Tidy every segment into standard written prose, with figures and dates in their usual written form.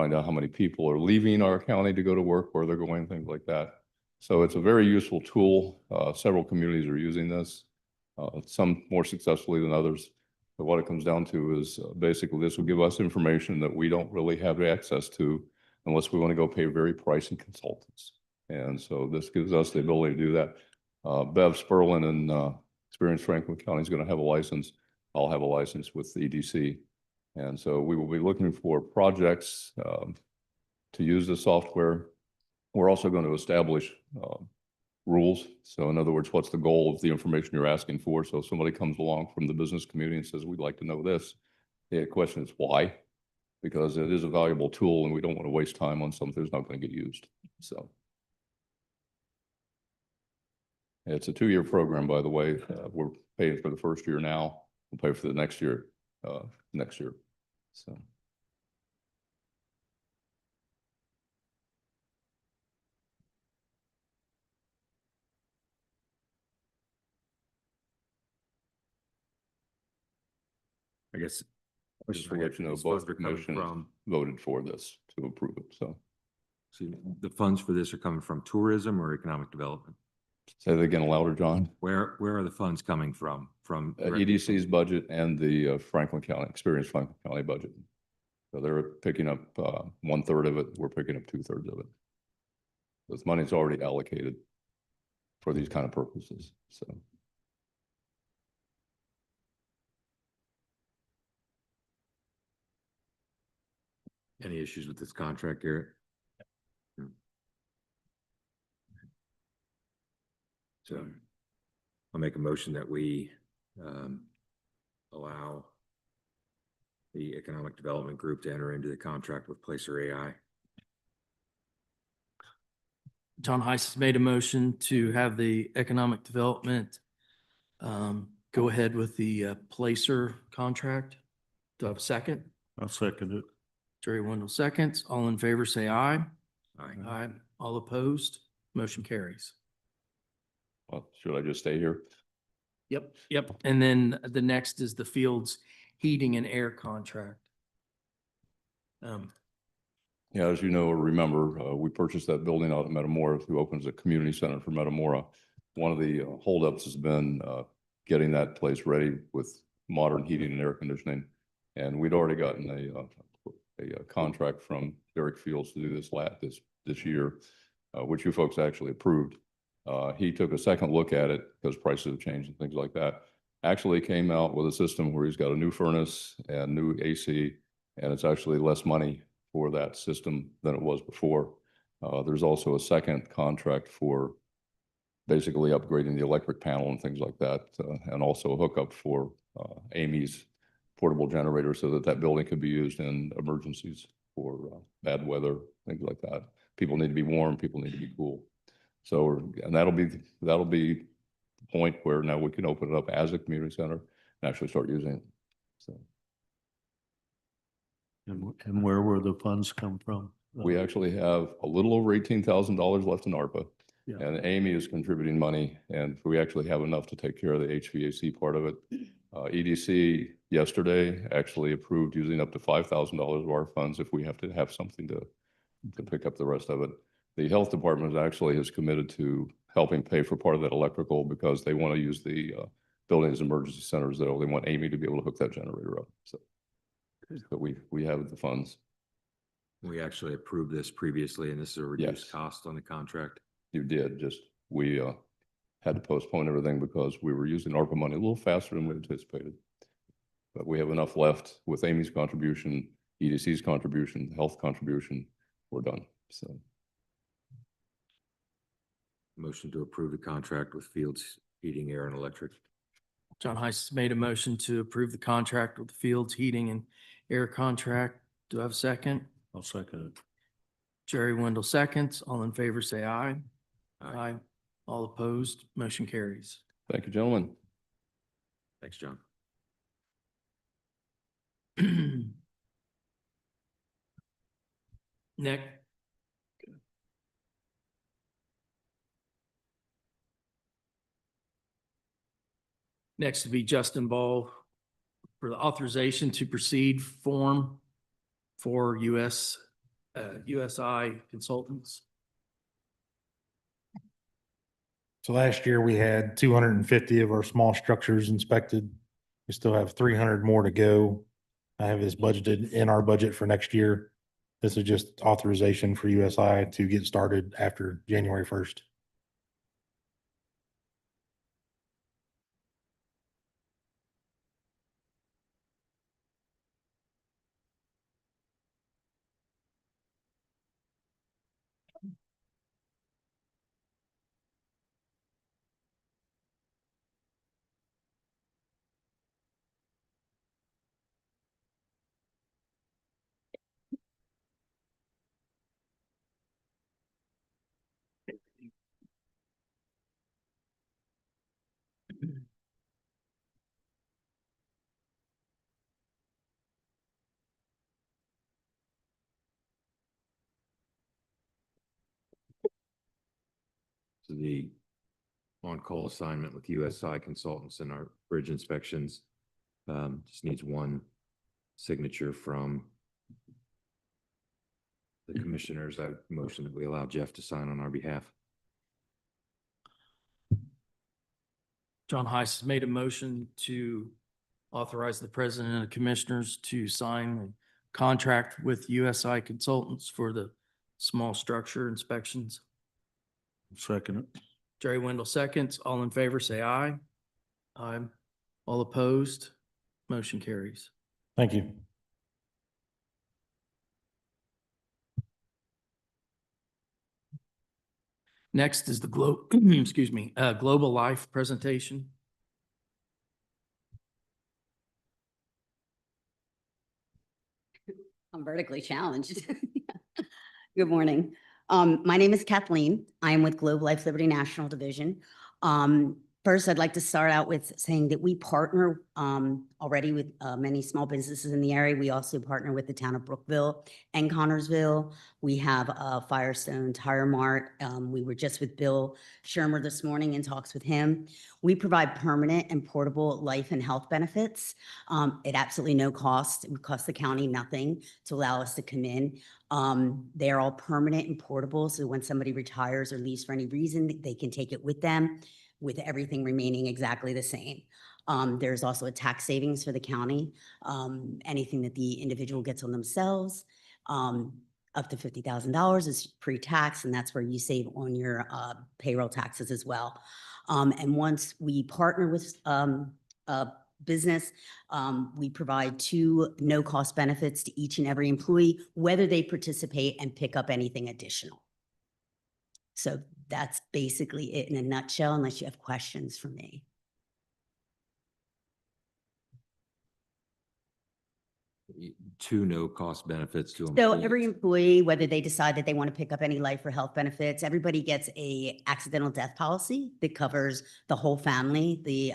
find out how many people are leaving our county to go to work, where they're going, things like that. So it's a very useful tool. Several communities are using this, some more successfully than others. But what it comes down to is basically this will give us information that we don't really have access to unless we want to go pay very pricey consultants. And so this gives us the ability to do that. Bev Sperlin and Experience Franklin County is going to have a license. I'll have a license with the EDC. And so we will be looking for projects to use the software. We're also going to establish rules. So in other words, what's the goal of the information you're asking for? So if somebody comes along from the business community and says, we'd like to know this, the question is why? Because it is a valuable tool and we don't want to waste time on something that's not going to get used. So it's a 2-year program, by the way. We're paying for the first year now. We'll pay for the next year next year. So. I guess Just to let you know, both commissions voted for this to approve it. So the funds for this are coming from tourism or economic development? say that again louder, John. Where are the funds coming from? From EDC's budget and the Franklin County, Experience Franklin County budget. So they're picking up 1/3 of it. We're picking up 2/3 of it. This money's already allocated for these kind of purposes. So. Any issues with this contract, Garrett? So I'll make a motion that we allow the Economic Development Group to enter into the contract with Placer AI. John Heiss has made a motion to have the economic development go ahead with the Placer contract. Do I have a second? I'll second it. Jerry Wendell seconds. All in favor, say aye. Aye. Aye. All opposed, motion carries. Well, should I just stay here? Yep. Yep. And then the next is the Fields Heating and Air contract. Yeah, as you know or remember, we purchased that building out at Metamora, who opens a community center for Metamora. One of the holdups has been getting that place ready with modern heating and air conditioning. And we'd already gotten a contract from Derek Fields to do this year, which you folks actually approved. He took a second look at it because prices have changed and things like that. Actually came out with a system where he's got a new furnace and new AC, and it's actually less money for that system than it was before. There's also a second contract for basically upgrading the electric panel and things like that, and also a hookup for Amy's portable generator so that that building can be used in emergencies for bad weather, things like that. People need to be warm, people need to be cool. So, and that'll be the point where now we can open it up as a community center and actually start using it. So. And where will the funds come from? We actually have a little over $18,000 left in ARPA. Yeah. And Amy is contributing money, and we actually have enough to take care of the HVAC part of it. EDC yesterday actually approved using up to $5,000 of our funds if we have to have something to pick up the rest of it. The health department actually has committed to helping pay for part of that electrical because they want to use the building as emergency centers. They want Amy to be able to hook that generator up. So we have the funds. We actually approved this previously, and this is a reduced cost on the contract. You did, just we had to postpone everything because we were using ARPA money a little faster than we anticipated. But we have enough left with Amy's contribution, EDC's contribution, health contribution, we're done. So. Motion to approve the contract with Fields Heating, Air, and Electric. John Heiss has made a motion to approve the contract with the Fields Heating and Air contract. Do I have a second? I'll second it. Jerry Wendell seconds. All in favor, say aye. Aye. All opposed, motion carries. Thank you, gentlemen. Thanks, John. Nick. Next would be Justin Ball for the authorization to proceed form for U.S. USI Consultants. So last year we had 250 of our small structures inspected. We still have 300 more to go. I have this budgeted in our budget for next year. This is just authorization for USI to get started after January 1st. So the on-call assignment with USI Consultants and our bridge inspections just needs one signature from the commissioners. I motion that we allow Jeff to sign on our behalf. John Heiss has made a motion to authorize the president and the commissioners to sign a contract with USI Consultants for the small structure inspections. Second it. Jerry Wendell seconds. All in favor, say aye. Aye. All opposed, motion carries. Thank you. Next is the excuse me, Global Life presentation. I'm vertically challenged. Good morning. My name is Kathleen. I am with Globe Life Liberty National Division. First, I'd like to start out with saying that we partner already with many small businesses in the area. We also partner with the town of Brookville and Connorsville. We have Firestone Tire Mart. We were just with Bill Shermer this morning in talks with him. We provide permanent and portable life and health benefits at absolutely no cost. It would cost the county nothing to allow us to come in. They're all permanent and portable, so when somebody retires or leaves for any reason, they can take it with them, with everything remaining exactly the same. There's also a tax savings for the county. Anything that the individual gets on themselves, up to $50,000 is pre-tax, and that's where you save on your payroll taxes as well. And once we partner with a business, we provide 2 no-cost benefits to each and every employee, whether they participate and pick up anything additional. So that's basically it in a nutshell, unless you have questions for me. Two no-cost benefits to So employees. every employee, whether they decide that they want to pick up any life or health benefits, everybody gets a accidental death policy that covers the whole family, the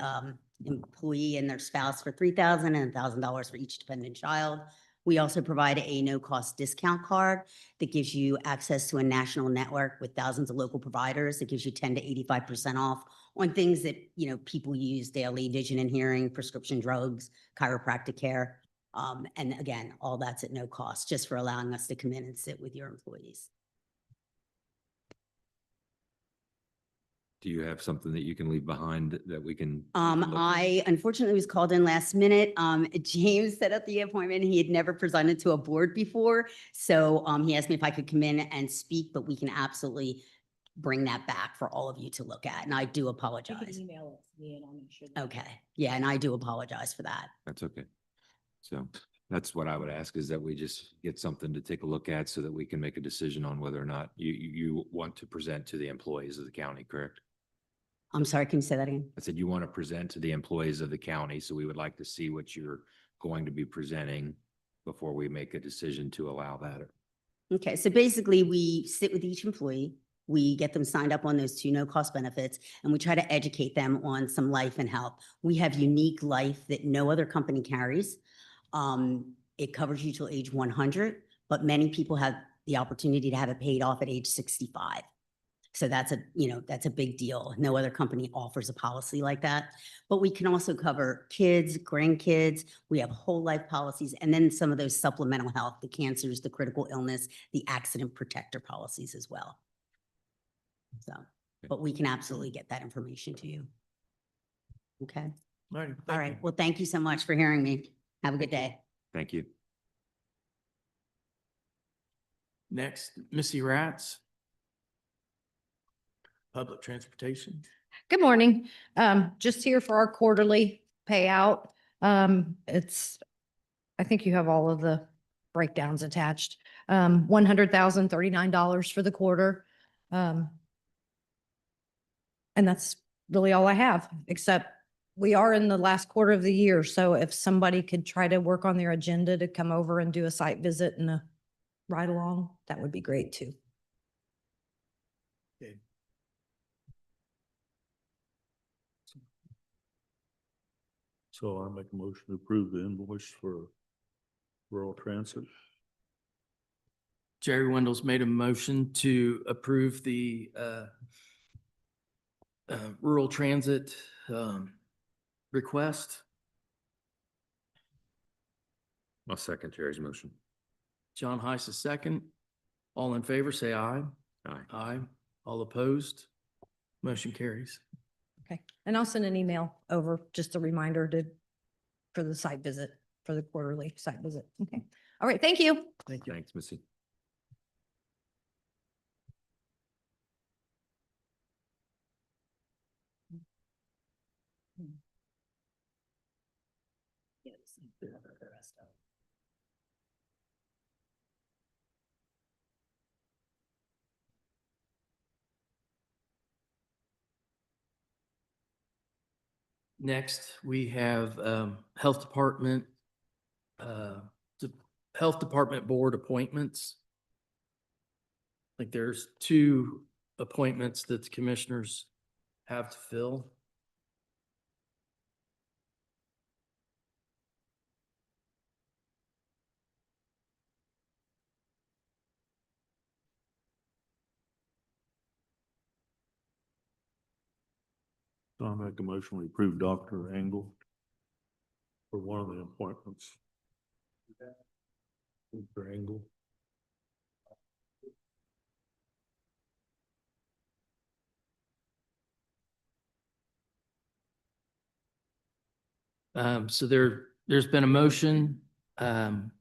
employee and their spouse for $3,000 and $1,000 for each dependent child. We also provide a no-cost discount card that gives you access to a national network with thousands of local providers. That gives you 10 to 85% off on things that, you know, people use daily: vision and hearing, prescription drugs, chiropractic care. And again, all that's at no cost, just for allowing us to come in and sit with your employees. Do you have something that you can leave behind that we can? look at? I unfortunately was called in last minute. James set up the appointment. He had never presented to a board before. So he asked me if I could come in and speak, but we can absolutely bring that back for all of you to look at. And I do You can apologize. email it to me and I'll make sure. that- Okay. Yeah, and I do apologize for that. That's okay. So that's what I would ask, is that we just get something to take a look at so that we can make a decision on whether or not you want to present to the employees of the county, correct? I'm sorry, can you say that again? I said you want to present to the employees of the county, so we would like to see what you're going to be presenting before we make a decision to allow that. Okay, so basically we sit with each employee, we get them signed up on those 2 no-cost benefits, and we try to educate them on some life and health. We have unique life that no other company carries. It covers you till age 100, but many people have the opportunity to have it paid off at age 65. So that's that's a big deal. No other company offers a policy like that. But we can also cover kids, grandkids. We have whole life policies, and then some of those supplemental health, the cancers, the critical illness, the accident protector policies as well. So, but we can absolutely get that information to you. Okay. All right. Well, thank you so much for hearing me. Have a good day. Thank you. Next, Missy Ratz. Public Transportation. Good morning. Just here for our quarterly payout. I think you have all of the breakdowns attached. $100,039 for the quarter. And that's really all I have, except we are in the last quarter of the year. So if somebody could try to work on their agenda to come over and do a site visit and a ride along, that would be great too. So I make a motion to approve the invoice for rural transit. Jerry Wendell's made a motion to approve the rural transit request. I'll second Jerry's motion. John Heiss is second. All in favor, say aye. Aye. Aye. All opposed? Motion carries. Okay. And I'll send an email over, just a reminder for the site visit, for the quarterly site visit. Okay. All right. Thank you. Thank you. Thanks, Missy. Next, we have Health Department, Health Department Board appointments. Like there's 2 appointments that the commissioners have to fill. So I make a motion to approve Dr. Engel for one of the appointments. Dr. Engel. So there's been a motion from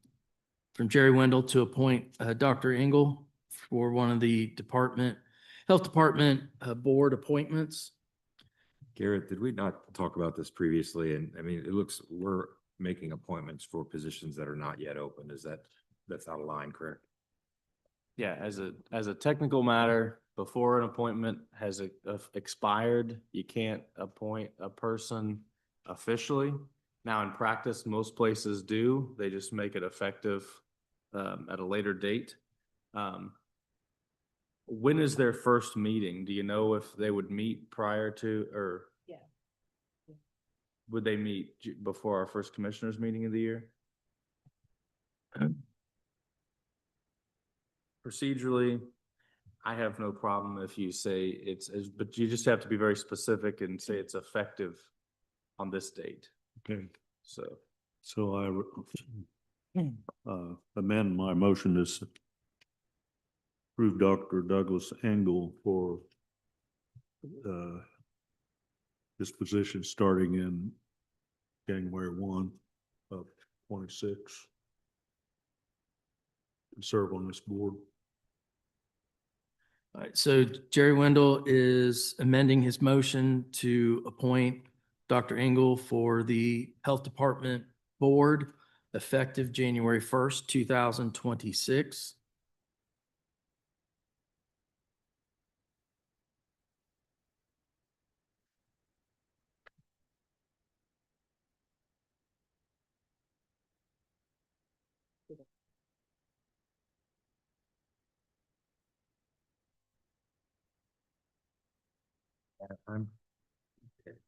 Jerry Wendell to appoint Dr. Engel for one of the Health Department Board appointments. Garrett, did we not talk about this previously? And I mean, it looks, we're making appointments for positions that are not yet open. That's out of line, correct? Yeah, as a technical matter, before an appointment has expired, you can't appoint a person officially. Now, in practice, most places do. They just make it effective at a later date. When is their first meeting? Do you know if they would meet prior to, or? Yeah. Would they meet before our first commissioners meeting of the year? Procedurally, I have no problem if you say but you just have to be very specific and say it's effective on this date. Okay, So, so I amend my motion to approve Dr. Douglas Engel for this position starting in January 1 of 26. To serve on this board. All right, so Jerry Wendell is amending his motion to appoint Dr. Engel for the Health Department Board effective January 1st, 2026.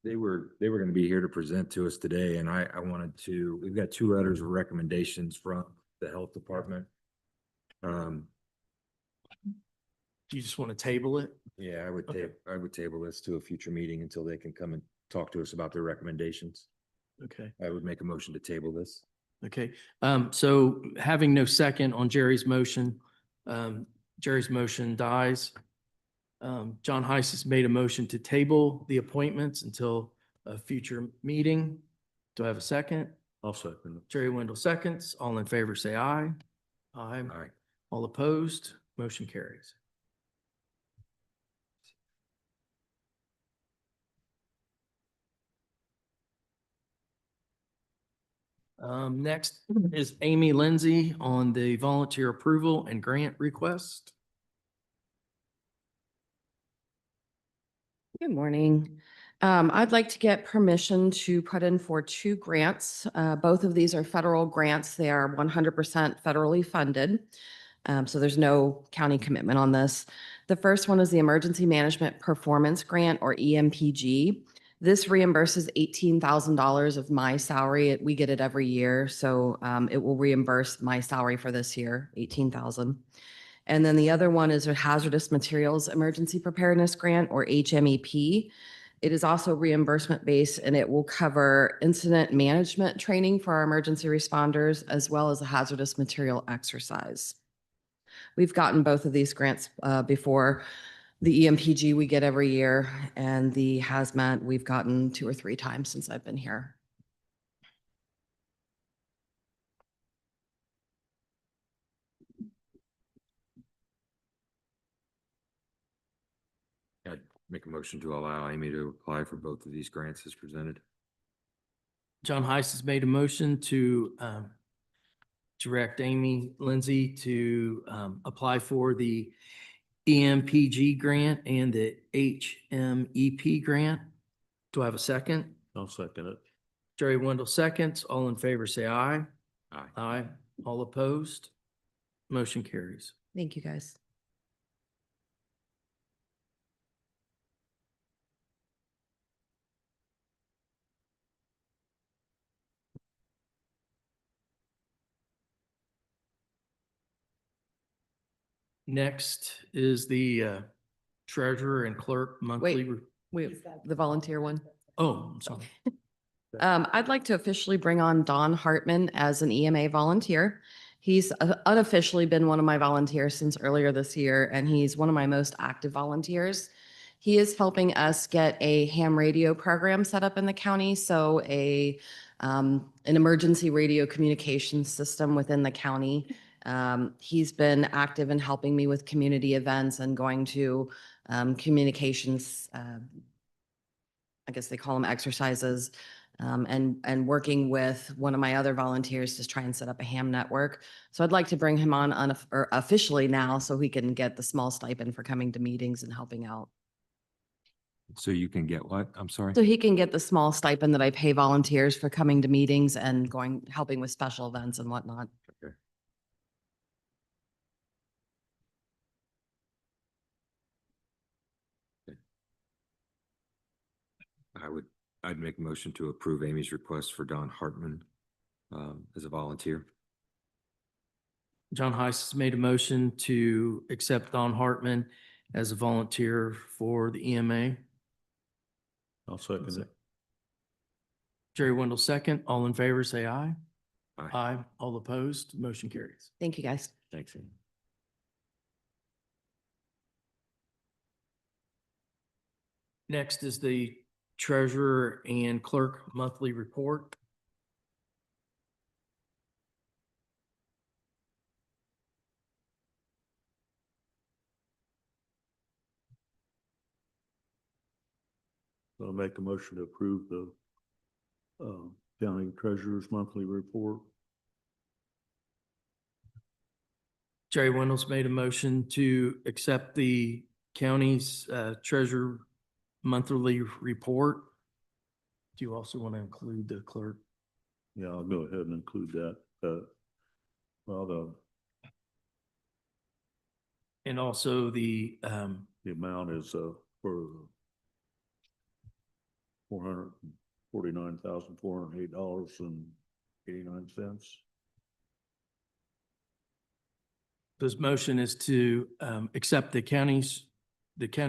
They were going to be here to present to us today, and I wanted to, we've got 2 letters of recommendations from the health department. Do you just want to table it? Yeah, Okay. I would table this to a future meeting until they can come and talk to us about their recommendations. Okay. I would make a motion to table this. Okay, so having no second on Jerry's motion, Jerry's motion dies. John Heiss has made a motion to table the appointments until a future meeting. Do I have a second? I'll second it. Jerry Wendell seconds. All in favor, say aye. Aye. All right. All opposed, motion carries. Next is Amy Lindsay on the volunteer approval and grant request. Good morning. I'd like to get permission to put in for two grants. Both of these are federal grants. They are 100% federally funded. So there's no county commitment on this. The first one is the Emergency Management Performance Grant, or EMPG. This reimburses $18,000 of my salary. We get it every year, so it will reimburse my salary for this year, $18,000. And then the other one is a Hazardous Materials Emergency Preparedness Grant, or HMEP. It is also reimbursement based, and it will cover incident management training for our emergency responders, as well as a hazardous material exercise. We've gotten both of these grants before. The EMPG we get every year, and the hazmat we've gotten 2 or 3 times since I've been here. I'd make a motion to allow Amy to apply for both of these grants as presented. John Heiss has made a motion to direct Amy Lindsay to apply for the EMPG grant and the HMEP grant. Do I have a second? I'll second it. Jerry Wendell seconds. All in favor, say aye. Aye. Aye. All opposed? Motion carries. Thank you, guys. Next is the treasurer and clerk monthly. Wait, the volunteer one. Oh, I'm sorry. I'd like to officially bring on Don Hartman as an EMA volunteer. He's unofficially been one of my volunteers since earlier this year, and he's one of my most active volunteers. He is helping us get a ham radio program set up in the county, so an emergency radio communications system within the county. He's been active in helping me with community events and going to communications, I guess they call them exercises, and working with one of my other volunteers to try and set up a ham network. So I'd like to bring him on or officially now so he can get the small stipend for coming to meetings and helping out. So you can get what? I'm sorry? So he can get the small stipend that I pay volunteers for coming to meetings and helping with special events and whatnot. Okay. I'd make a motion to approve Amy's request for Don Hartman as a volunteer. John Heiss has made a motion to accept Don Hartman as a volunteer for the EMA. I'll second it. Jerry Wendell second. All in favor, say aye. Aye. Aye. All opposed, motion carries. Thank you, guys. Thanks, Amy. Next is the treasurer and clerk monthly report. I'll make a motion to approve the county treasurer's monthly report. Jerry Wendell's made a motion to accept the county's treasurer monthly report. Do you also want to include the clerk? Yeah, I'll go ahead and include that. Well, And also the the amount is for $449,408.89. This motion is to accept the county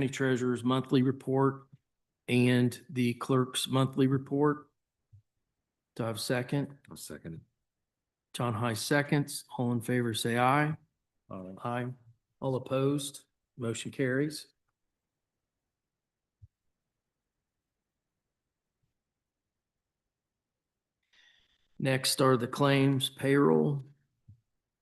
treasurer's monthly report and the clerk's monthly report. Do I have a second? I'll second it. John Heiss seconds. All in favor, say aye. Aye. All opposed, motion carries. Next are the claims payroll.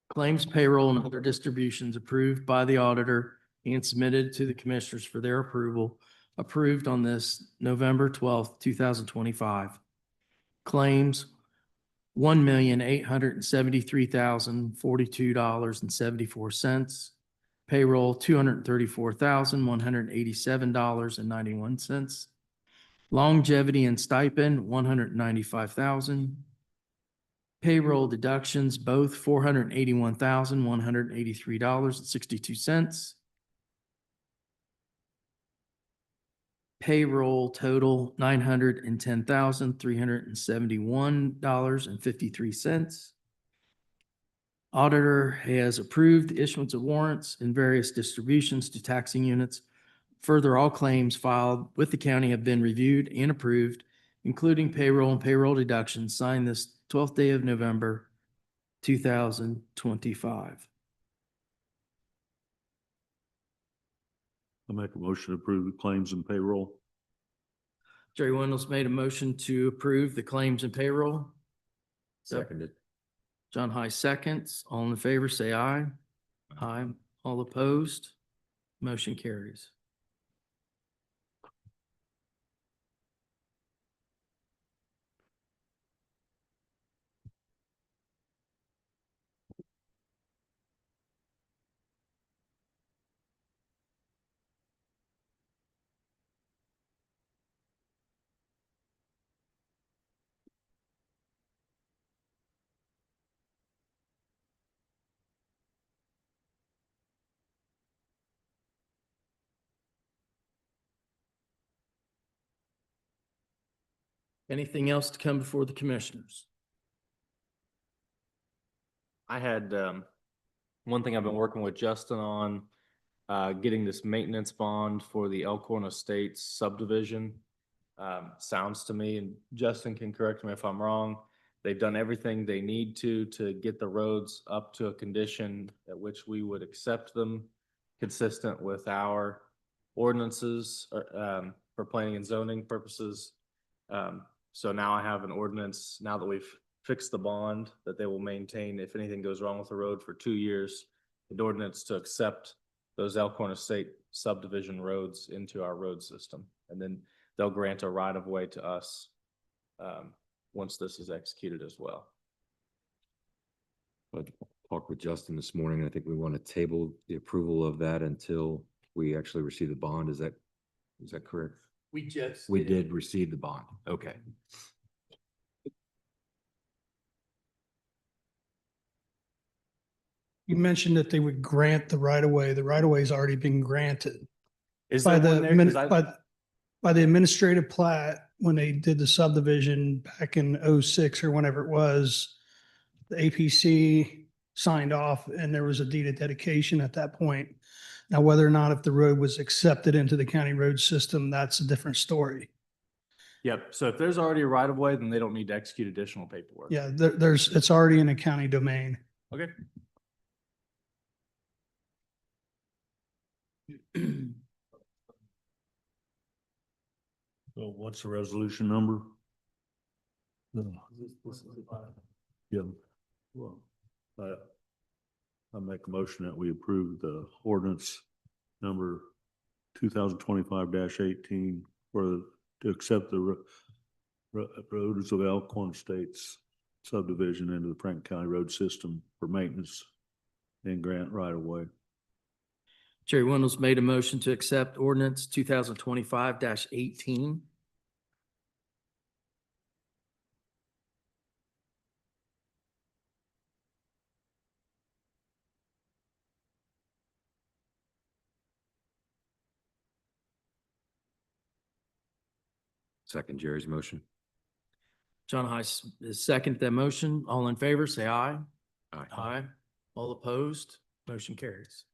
Claims payroll and other distributions approved by the auditor and submitted to the commissioners for their approval, approved on this November 12th, 2025. Claims $1,873,042.74. Payroll $234,187.91. Longevity and stipend $195,000. Payroll deductions, both $481,183.62. Payroll total $910,371.53. Auditor has approved the issuance of warrants and various distributions to taxing units. Further, all claims filed with the county have been reviewed and approved, including payroll and payroll deductions signed this 12th day of November, 2025. I make a motion to approve the claims and payroll. Jerry Wendell's made a motion to approve the claims and payroll. Seconded. John High seconds. All in favor, say aye. Aye. All opposed, motion carries. Anything else to come before the commissioners? I had, one thing I've been working with Justin on, getting this maintenance bond for the Elkhorn Estates subdivision. Sounds to me, and Justin can correct me if I'm wrong, they've done everything they need to get the roads up to a condition at which we would accept them, consistent with our ordinances, for planning and zoning purposes. So now I have an ordinance, now that we've fixed the bond, that they will maintain if anything goes wrong with the road for 2 years, an ordinance to accept those Elkhorn Estate subdivision roads into our road system. And then they'll grant a right of way to us, once this is executed as well. I talked with Justin this morning. I think we want to table the approval of that until we actually receive the bond. Is that correct? We just. We did receive the bond. Okay. You mentioned that they would grant the right of way. The right of way has already been granted Is by there one the, there? 'Cause I- by the administrative plat when they did the subdivision back in '06 or whenever it was. The APC signed off and there was a deed of dedication at that point. Now, whether or not if the road was accepted into the county road system, that's a different story. Yep, so if there's already a right of way, then they don't need to execute additional paperwork. Yeah, it's already in a county domain. Okay. So what's the resolution number? Yeah. Well, I make a motion that we approve the ordinance number 2025-18 to accept the roads of Elkhorn Estates subdivision into the Franklin County road system for maintenance and grant right of way. Jerry Wendell's made a motion to accept ordinance 2025-18. Second Jerry's motion. John Heiss is second to that motion. All in favor, say aye. Aye. Aye. All opposed, Motion carries.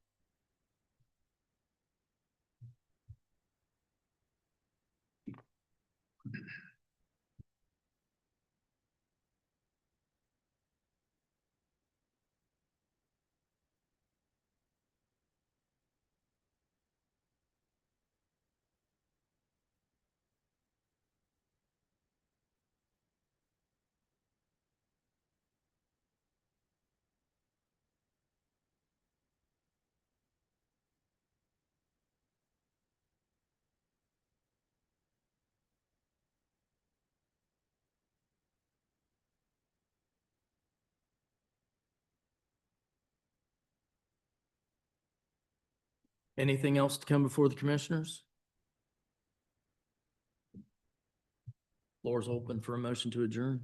Anything else to come before the commissioners? Floor is open for a motion to adjourn.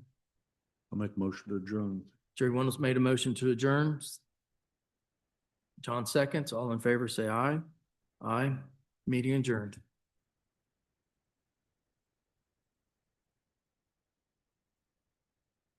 I'll make a motion to adjourn. Jerry Reynolds made a motion to adjourn. John seconds. All in favor, say aye. Aye. Meeting adjourned.